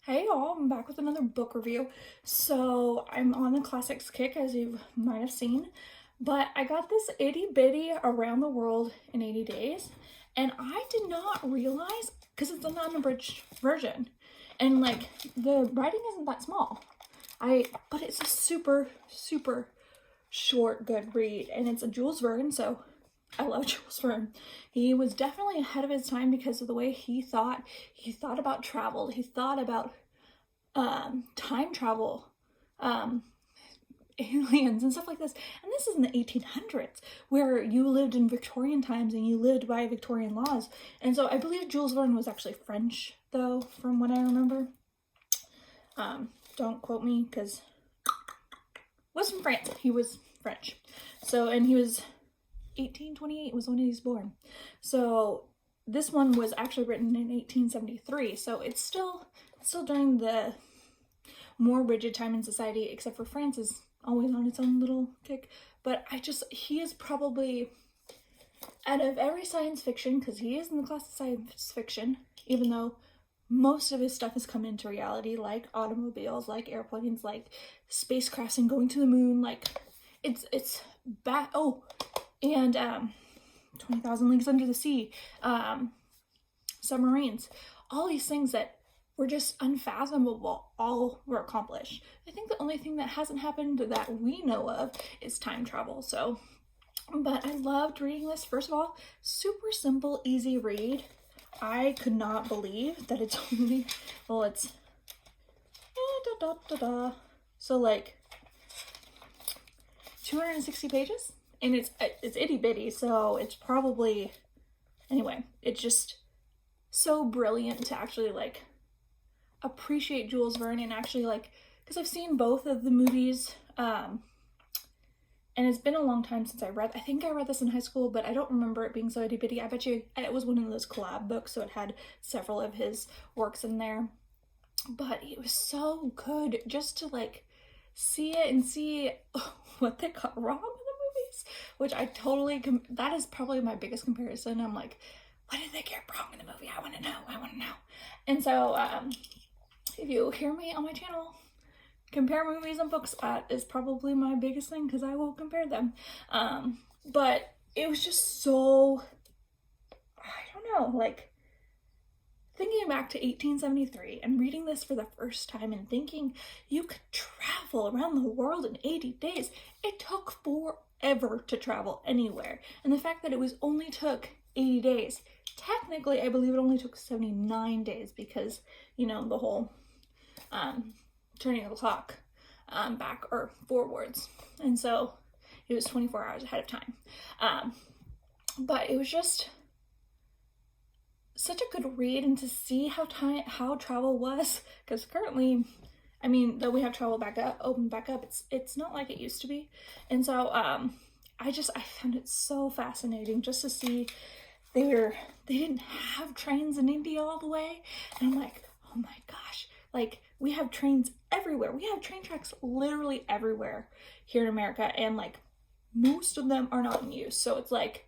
Hey y'all, I'm back with another book review. So I'm on the classics kick, as you might have seen, but I got this itty bitty Around the World in 80 Days, and I did not realize, because it's an unabridged version, and like the writing isn't that small. But it's a super, super short, good read, and it's a Jules Verne, so I love Jules Verne. He was definitely ahead of his time because of the way he thought. He thought about travel. He thought about time travel, um, aliens and stuff like this. And this is in the 1800s, where you lived in Victorian times and you lived by Victorian laws. And so I believe Jules Verne was actually French, though, from what I remember. Don't quote me, because was from France. He was French. So, and he was 1828 was when he was born. So this one was actually written in 1873. So it's still during the more rigid time in society, except for France is always on its own little kick. But he is probably, out of every science fiction, because he is in the class of science fiction, even though most of his stuff has come into reality, like automobiles, like airplanes, like spacecrafts and going to the moon, like it's bad. Oh, and 20,000 Leagues Under the Sea, submarines, all these things that were just unfathomable, all were accomplished. I think the only thing that hasn't happened that we know of is time travel. So, but I loved reading this. First of all, super simple, easy read. I could not believe that it's only, well, it's so like 260 pages, and it's itty bitty, so it's probably, anyway, it's just so brilliant to actually like appreciate Jules Verne and actually like, because I've seen both of the movies, and it's been a long time since I think I read this in high school, but I don't remember it being so itty bitty. I bet you it was one of those collab books, so it had several of his works in there. But it was so good just to like see it and see what they got wrong in the movies, which I totally, that is probably my biggest comparison. I'm like, what did they get wrong in the movie? I want to know. And so, if you hear me on my channel compare movies and books, that is probably my biggest thing, because I will compare them. But it was just so, I don't know, like thinking back to 1873 and reading this for the first time and thinking you could travel around the world in 80 days. It took forever to travel anywhere. And the fact that it was only took 80 days, technically I believe it only took 79 days because, you know, the whole turning of the clock back or forwards. And so it was 24 hours ahead of time. But it was just such a good read, and to see how travel was, because currently, I mean, though we have travel open back up, it's not like it used to be. And so I found it so fascinating just to see they didn't have trains in India all the way, and I'm like, oh my gosh, like we have trains everywhere. We have train tracks literally everywhere here in America, and like most of them are not in use. So it's like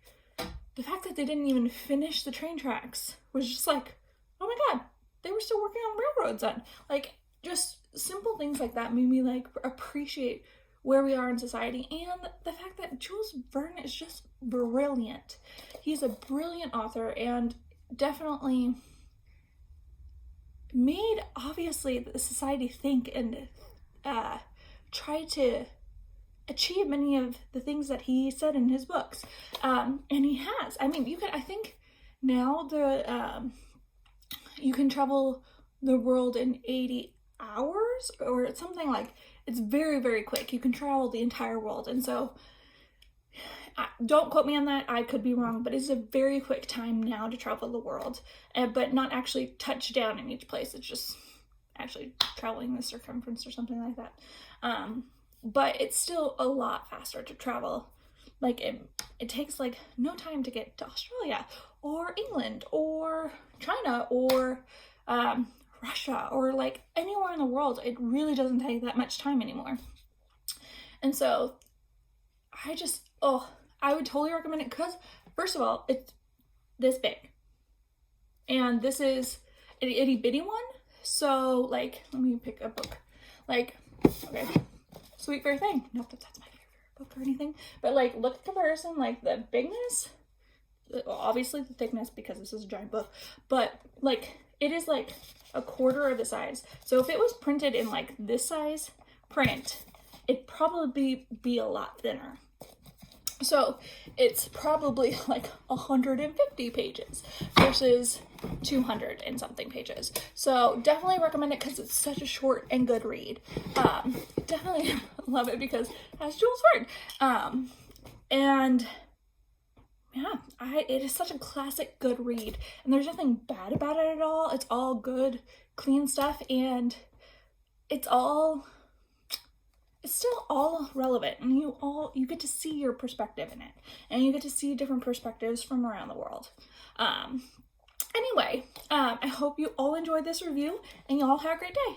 the fact that they didn't even finish the train tracks was just like, oh my god, they were still working on railroads then. Like, just simple things like that made me like appreciate where we are in society, and the fact that Jules Verne is just brilliant. He's a brilliant author, and definitely made, obviously, the society think and try to achieve many of the things that he said in his books. And he has. I mean, I think now you can travel the world in 80 hours or something, like it's very, very quick. You can travel the entire world. And so don't quote me on that. I could be wrong, but it's a very quick time now to travel the world, but not actually touch down in each place. It's just actually traveling the circumference or something like that. But it's still a lot faster to travel. Like it takes like no time to get to Australia or England or China or Russia or like anywhere in the world. It really doesn't take that much time anymore. And so I would totally recommend it, because first of all, it's this big, and this is an itty bitty one. So, like, let me pick a book. Like, okay, Sweet Fair Thing. Not that that's my favorite book or anything, but like, look at the comparison, like the bigness, obviously the thickness because this is a giant book, but like, it is like a quarter of the size. So if it was printed in like this size print, it'd probably be a lot thinner. So it's probably like 150 pages versus 200 and something pages. So definitely recommend it because it's such a short and good read. Definitely love it because it has Jules Verne. And yeah, it is such a classic good read, and there's nothing bad about it at all. It's all good, clean stuff, and it's still all relevant, and you get to see your perspective in it, and you get to see different perspectives from around the world. Anyway, I hope you all enjoyed this review, and you all have a great day.